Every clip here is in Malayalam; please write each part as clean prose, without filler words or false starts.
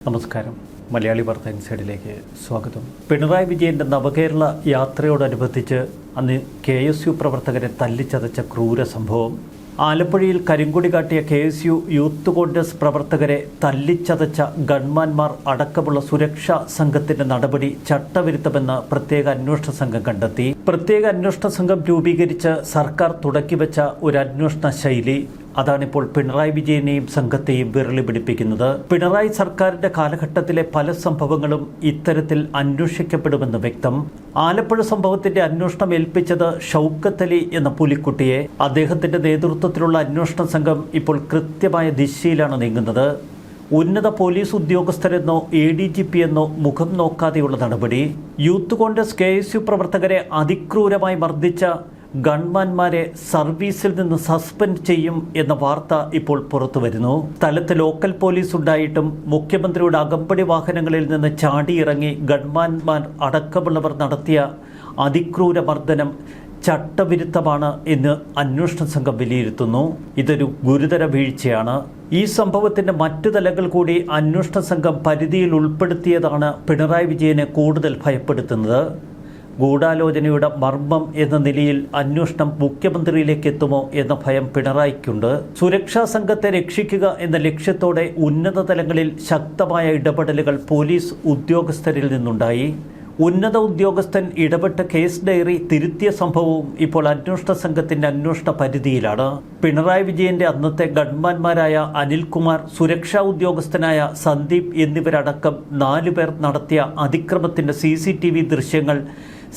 നമസ്കാരം. മലയാളി വാർത്ത ഇൻസൈഡിലേക്ക് സ്വാഗതം. പിണറായി വിജയൻ്റെ നവകേരള യാത്രയോടനുബന്ധിച്ച് അന്ന് KSU പ്രവർത്തകരെ തല്ലിച്ചതച്ച ക്രൂര സംഭവം. ആലപ്പുഴയിൽ കരിങ്കൊടി കാട്ടിയ KSU യൂത്ത് കോൺഗ്രസ് പ്രവർത്തകരെ തല്ലിച്ചതച്ച ഗൺമാന്മാർ അടക്കമുള്ള സുരക്ഷാ സംഘത്തിന്റെ നടപടി ചട്ടവിരുദ്ധമെന്ന് പ്രത്യേക അന്വേഷണ സംഘം കണ്ടെത്തി. പ്രത്യേക അന്വേഷണ സംഘം രൂപീകരിച്ച് സർക്കാർ തുടക്കിവെച്ച ഒരു അന്വേഷണ ശൈലി അതാണിപ്പോൾ പിണറായി വിജയനെയും സംഘത്തെയും വിരളി പിടിപ്പിക്കുന്നത്. പിണറായി സർക്കാരിന്റെ കാലഘട്ടത്തിലെ പല സംഭവങ്ങളും ഇത്തരത്തിൽ അന്വേഷിക്കപ്പെടുമെന്ന് വ്യക്തം. ആലപ്പുഴ സംഭവത്തിന്റെ അന്വേഷണം ഏൽപ്പിച്ചത് ഷൗക്കത്ത് അലി എന്ന പുലിക്കുട്ടിയെ. അദ്ദേഹത്തിന്റെ നേതൃത്വത്തിലുള്ള അന്വേഷണ സംഘം ഇപ്പോൾ കൃത്യമായ ദിശയിലാണ് നീങ്ങുന്നത്. ഉന്നത പോലീസ് ഉദ്യോഗസ്ഥരെന്നോ ADGP എന്നോ മുഖം നോക്കാതെയുള്ള നടപടി. യൂത്ത് കോൺഗ്രസ് KSU പ്രവർത്തകരെ അതിക്രൂരമായി മർദ്ദിച്ച ഗൺമാന്മാരെ സർവീസിൽ നിന്ന് സസ്പെൻഡ് ചെയ്യും എന്ന വാർത്ത ഇപ്പോൾ പുറത്തുവരുന്നു. സ്ഥലത്ത് ലോക്കൽ പോലീസ് ഉണ്ടായിട്ടും മുഖ്യമന്ത്രിയുടെ അകമ്പടി വാഹനങ്ങളിൽ നിന്ന് ചാടിയിറങ്ങി ഗൺമാന്മാർ അടക്കമുള്ളവർ നടത്തിയ അതിക്രൂര മർദ്ദനം ചട്ടവിരുദ്ധമാണ് എന്ന് അന്വേഷണ സംഘം വിലയിരുത്തുന്നു. ഇതൊരു ഗുരുതര വീഴ്ചയാണ്. ഈ സംഭവത്തിന്റെ മറ്റു തലങ്ങൾ കൂടി അന്വേഷണ സംഘം പരിധിയിൽ ഉൾപ്പെടുത്തിയതാണ് പിണറായി വിജയനെ കൂടുതൽ ഭയപ്പെടുത്തുന്നത്. ഗൂഢാലോചനയുടെ മർമ്മം എന്ന നിലയിൽ അന്വേഷണം മുഖ്യമന്ത്രിയിലേക്ക് എത്തുമോ എന്ന ഭയം പിണറായിക്കുണ്ട്. സുരക്ഷാ സംഘത്തെ രക്ഷിക്കുക എന്ന ലക്ഷ്യത്തോടെ ഉന്നത തലങ്ങളിൽ ശക്തമായ ഇടപെടലുകൾ പോലീസ് ഉദ്യോഗസ്ഥരിൽ നിന്നുണ്ടായി. ഉന്നത ഉദ്യോഗസ്ഥൻ ഇടപെട്ട കേസ് ഡയറി തിരുത്തിയ സംഭവവും ഇപ്പോൾ അന്വേഷണ സംഘത്തിന്റെ അന്വേഷണ പരിധിയിലാണ്. പിണറായി വിജയന്റെ അന്നത്തെ ഗൺമാന്മാരായ അനിൽകുമാർ, സുരക്ഷാ ഉദ്യോഗസ്ഥനായ സന്ദീപ് എന്നിവരടക്കം 4 പേർ നടത്തിയ അതിക്രമത്തിന്റെ CCTV ദൃശ്യങ്ങൾ,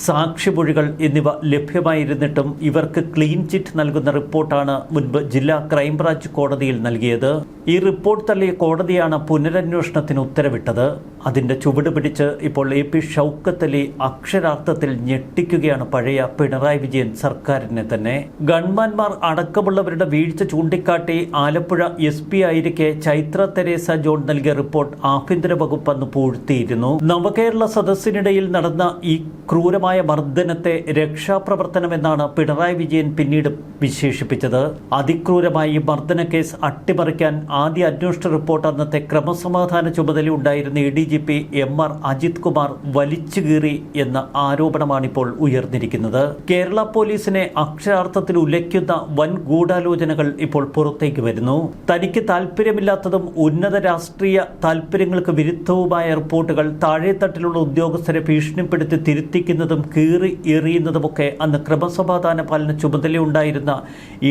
സാക്ഷിമൊഴികൾ എന്നിവ ലഭ്യമായിരുന്നിട്ടും ഇവർക്ക് ക്ലീൻ ചിറ്റ് നൽകുന്ന റിപ്പോർട്ടാണ് മുൻപ് ജില്ലാ ക്രൈംബ്രാഞ്ച് കോടതിയിൽ നൽകിയത്. ഈ റിപ്പോർട്ട് തള്ളിയ കോടതിയാണ് പുനരന്വേഷണത്തിന് ഉത്തരവിട്ടത്. അതിന്റെ ചുവട് പിടിച്ച് ഇപ്പോൾ AP ഷൗക്കത്ത് അലി അക്ഷരാർത്ഥത്തിൽ ഞെട്ടിക്കുകയാണ് പഴയ പിണറായി വിജയൻ സർക്കാരിനെ തന്നെ. ഗൺമാന്മാർ അടക്കമുള്ളവരുടെ വീഴ്ച ചൂണ്ടിക്കാട്ടി ആലപ്പുഴ SP ആയിരിക്കെ ചൈത്ര തെരേസ ജോൺ നൽകിയ റിപ്പോർട്ട് ആഭ്യന്തര വകുപ്പ് അന്ന് പൂഴ്ത്തിയിരുന്നു. നവകേരള സദസ്സിനിടയിൽ നടന്ന ഈ ക്രൂരമായ മർദ്ദനത്തെ രക്ഷാപ്രവർത്തനമെന്നാണ് പിണറായി വിജയൻ പിന്നീട് വിശേഷിപ്പിച്ചത്. അതിക്രൂരമായി മർദ്ദന കേസ് അട്ടിമറിക്കാൻ ആദ്യ അന്വേഷണ റിപ്പോർട്ട് അന്നത്തെ ക്രമസമാധാന ചുമതല ഉണ്ടായിരുന്ന ADGP MR അജിത് കുമാർ വലിച്ചു കീറി എന്ന ആരോപണമാണിപ്പോൾ ഉയർന്നിരിക്കുന്നത്. കേരള പോലീസിനെ അക്ഷരാർത്ഥത്തിൽ ഉലയ്ക്കുന്ന വൻ ഗൂഢാലോചനകൾ ഇപ്പോൾ പുറത്തേക്ക് വരുന്നു. തനിക്ക് താല്പര്യമില്ലാത്തതും ഉന്നത രാഷ്ട്രീയ താല്പര്യങ്ങൾക്ക് വിരുദ്ധവുമായ റിപ്പോർട്ടുകൾ താഴെത്തട്ടിലുള്ള ഉദ്യോഗസ്ഥരെ ഭീഷണിപ്പെടുത്തി തിരുത്തിക്കുന്നതും കീറി എറിയുന്നതുമൊക്കെ അന്ന് ക്രമസമാധാന പാലന ചുമതലയുണ്ടായിരുന്ന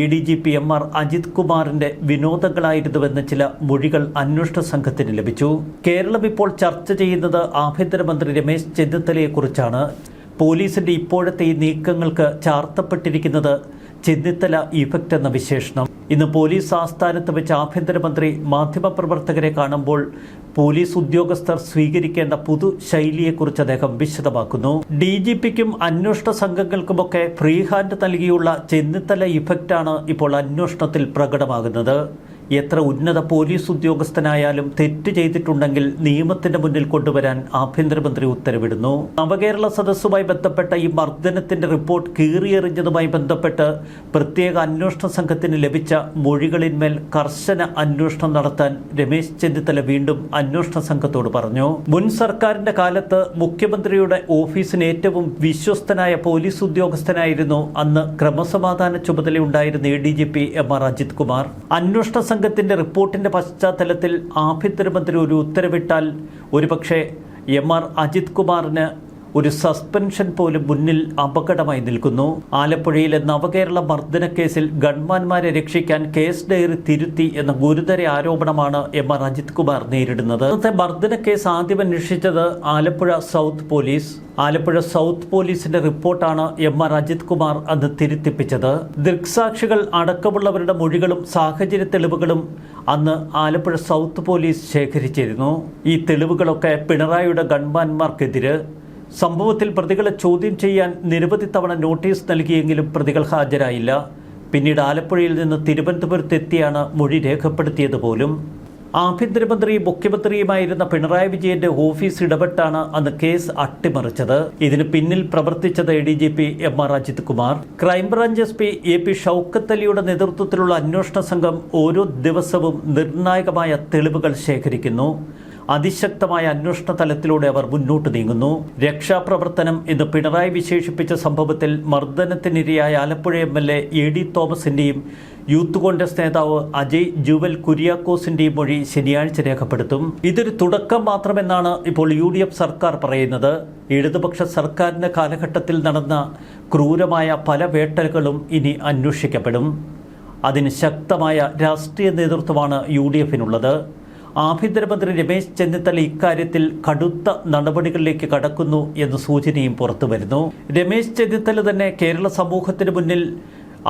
ADGP MR അജിത് കുമാറിന്റെ വിനോദങ്ങളായിരുന്നുവെന്ന് ചില മൊഴികൾ അന്വേഷണ സംഘത്തിന് ലഭിച്ചു. കേരളം ഇപ്പോൾ ചർച്ച ചെയ്യുന്നത് ആഭ്യന്തരമന്ത്രി രമേശ് ചെന്നിത്തലയെക്കുറിച്ചാണ്. പോലീസിന്റെ ഇപ്പോഴത്തെ ഈ നീക്കങ്ങൾക്ക് ചാർത്തപ്പെട്ടിരിക്കുന്നത് ചെന്നിത്തല ഇഫക്റ്റ് എന്ന വിശേഷണം. ഇന്ന് പോലീസ് ആസ്ഥാനത്ത് വെച്ച് ആഭ്യന്തരമന്ത്രി മാധ്യമപ്രവർത്തകരെ കാണുമ്പോൾ പോലീസ് ഉദ്യോഗസ്ഥർ സ്വീകരിക്കേണ്ട പുതു ശൈലിയെക്കുറിച്ച് അദ്ദേഹം വിശദമാക്കുന്നു. DGPക്കും അന്വേഷണ സംഘങ്ങൾക്കുമൊക്കെ ഫ്രീ ഹാൻഡ് നൽകിയുള്ള ചെന്നിത്തല ഇഫക്റ്റാണ് ഇപ്പോൾ അന്വേഷണത്തിൽ പ്രകടമാകുന്നത്. എത്ര ഉന്നത പോലീസ് ഉദ്യോഗസ്ഥനായാലും തെറ്റ് ചെയ്തിട്ടുണ്ടെങ്കിൽ നിയമത്തിന്റെ മുന്നിൽ കൊണ്ടുവരാൻ ആഭ്യന്തരമന്ത്രി ഉത്തരവിടുന്നു. നവകേരള സദസ്സുമായി ബന്ധപ്പെട്ട ഈ മർദ്ദനത്തിന്റെ റിപ്പോർട്ട് കീറിയെറിഞ്ഞതുമായി ബന്ധപ്പെട്ട് പ്രത്യേക അന്വേഷണ സംഘത്തിന് ലഭിച്ച മൊഴികളിന്മേൽ കർശന അന്വേഷണം നടത്താൻ രമേശ് ചെന്നിത്തല വീണ്ടും അന്വേഷണ സംഘത്തോട് പറഞ്ഞു. മുൻ സർക്കാരിന്റെ കാലത്ത് മുഖ്യമന്ത്രിയുടെ ഓഫീസിന് ഏറ്റവും വിശ്വസ്തനായ പോലീസ് ഉദ്യോഗസ്ഥനായിരുന്നു അന്ന് ക്രമസമാധാന ചുമതലയുണ്ടായിരുന്ന ADGP MR അജിത് കുമാർ. അന്വേഷണ സംഘത്തിന്റെ റിപ്പോർട്ടിന്റെ പശ്ചാത്തലത്തിൽ ആഭ്യന്തരമന്ത്രി ഒരു ഉത്തരവിട്ടാൽ ഒരുപക്ഷെ MR അജിത് കുമാറിന് ഒരു സസ്പെൻഷൻ പോലും മുന്നിൽ അപകടമായി നിൽക്കുന്നു. ആലപ്പുഴയിലെ നവകേരള മർദ്ദന കേസിൽ ഗൺമാന്മാരെ രക്ഷിക്കാൻ കേസ് ഡയറി തിരുത്തി എന്ന ഗുരുതര ആരോപണമാണ് MR അജിത് കുമാർ നേരിടുന്നത്. ഇന്നത്തെ മർദ്ദന കേസ് ആദ്യം അന്വേഷിച്ചത് Alappuzha south police. Alappuzha south പോലീസിന്റെ റിപ്പോർട്ടാണ് MR അജിത് കുമാർ അന്ന് തിരുത്തിപ്പിച്ചത്. ദൃക്സാക്ഷികൾ അടക്കമുള്ളവരുടെ മൊഴികളും സാഹചര്യ തെളിവുകളും അന്ന് ആലപ്പുഴ സൗത്ത് പോലീസ് ശേഖരിച്ചിരുന്നു. ഈ തെളിവുകളൊക്കെ പിണറായിയുടെ ഗൺമാന്മാർക്കെതിരെ. സംഭവത്തിൽ പ്രതികളെ ചോദ്യം ചെയ്യാൻ നിരവധി തവണ നോട്ടീസ് നൽകിയെങ്കിലും പ്രതികൾ ഹാജരായില്ല. പിന്നീട് ആലപ്പുഴയിൽ നിന്ന് തിരുവനന്തപുരത്തെത്തിയാണ് മൊഴി രേഖപ്പെടുത്തിയത് പോലും. ആഭ്യന്തരമന്ത്രിയും മുഖ്യമന്ത്രിയുമായിരുന്ന പിണറായി വിജയന്റെ ഓഫീസ് ഇടപെട്ടാണ് അന്ന് കേസ് അട്ടിമറിച്ചത്. ഇതിന് പിന്നിൽ പ്രവർത്തിച്ചത് ADGP MR Ajith Kumar. Crime branch SP AP Shoukath അലിയുടെ നേതൃത്വത്തിലുള്ള അന്വേഷണ സംഘം ഓരോ ദിവസവും നിർണായകമായ തെളിവുകൾ ശേഖരിക്കുന്നു. അതിശക്തമായ അന്വേഷണ തലത്തിലൂടെ അവർ മുന്നോട്ട് നീങ്ങുന്നു. രക്ഷാപ്രവർത്തനം എന്ന് പിണറായി വിശേഷിപ്പിച്ച സംഭവത്തിൽ മർദ്ദനത്തിനിരയായ ആലപ്പുഴ MLA AD തോമസിന്റെയും യൂത്ത് കോൺഗ്രസ് നേതാവ് അജയ് ജുവൽ കുര്യാക്കോസിന്റെയും മൊഴി ശനിയാഴ്ച രേഖപ്പെടുത്തും. ഇതൊരു തുടക്കം മാത്രമെന്നാണ് ഇപ്പോൾ UDF സർക്കാർ പറയുന്നത്. ഇടതുപക്ഷ സർക്കാരിന്റെ കാലഘട്ടത്തിൽ നടന്ന ക്രൂരമായ പല വേട്ടലുകളും ഇനി അന്വേഷിക്കപ്പെടും. അതിന് ശക്തമായ രാഷ്ട്രീയ നേതൃത്വമാണ് UDFിനുള്ളത്. ആഭ്യന്തരമന്ത്രി രമേശ് ചെന്നിത്തല ഇക്കാര്യത്തിൽ കടുത്ത നടപടികളിലേക്ക് കടക്കുന്നു എന്ന സൂചനയും പുറത്തുവരുന്നു. രമേശ് ചെന്നിത്തല തന്നെ കേരള സമൂഹത്തിന് മുന്നിൽ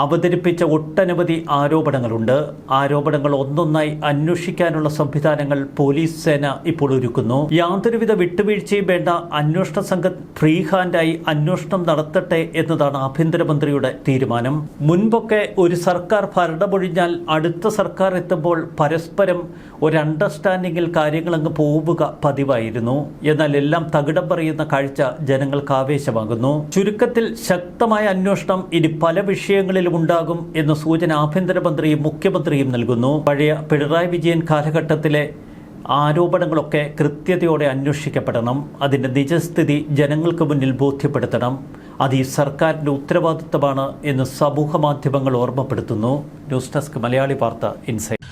അവതരിപ്പിച്ച ഒട്ടനവധി ആരോപണങ്ങളുണ്ട്. ആരോപണങ്ങൾ ഒന്നൊന്നായി അന്വേഷിക്കാനുള്ള സംവിധാനങ്ങൾ പോലീസ് സേന ഇപ്പോൾ ഒരുക്കുന്നു. യാതൊരുവിധ വിട്ടുവീഴ്ചയും വേണ്ട, അന്വേഷണ സംഘം ഫ്രീ ഹാൻഡായി അന്വേഷണം നടത്തട്ടെ എന്നതാണ് ആഭ്യന്തരമന്ത്രിയുടെ തീരുമാനം. മുൻപൊക്കെ ഒരു സർക്കാർ ഭരണമൊഴിഞ്ഞാൽ അടുത്ത സർക്കാർ എത്തുമ്പോൾ പരസ്പരം ഒരു അണ്ടർസ്റ്റാൻഡിങ്ങിൽ കാര്യങ്ങളങ്ങ് പോവുക പതിവായിരുന്നു. എന്നാൽ എല്ലാം തകിടം പറയുന്ന കാഴ്ച ജനങ്ങൾക്ക് ആവേശമാകുന്നു. ചുരുക്കത്തിൽ ശക്തമായ അന്വേഷണം ഇനി പല വിഷയങ്ങളിൽ ഉണ്ടാകും എന്ന സൂചന ആഭ്യന്തരമന്ത്രിയും മുഖ്യമന്ത്രിയും നൽകുന്നു. പഴയ പിണറായി വിജയൻ കാലഘട്ടത്തിലെ ആരോപണങ്ങളൊക്കെ കൃത്യതയോടെ അന്വേഷിക്കപ്പെടണം. അതിൻ്റെ നിജസ്ഥിതി ജനങ്ങൾക്ക് മുന്നിൽ ബോധ്യപ്പെടുത്തണം. അത് ഈ സർക്കാരിൻ്റെ ഉത്തരവാദിത്തമാണ് എന്ന് സമൂഹ മാധ്യമങ്ങൾ ഓർമ്മപ്പെടുത്തുന്നു. ന്യൂസ് ഡെസ്ക് മലയാളി വാർത്ത ഇൻസൈറ്റ്.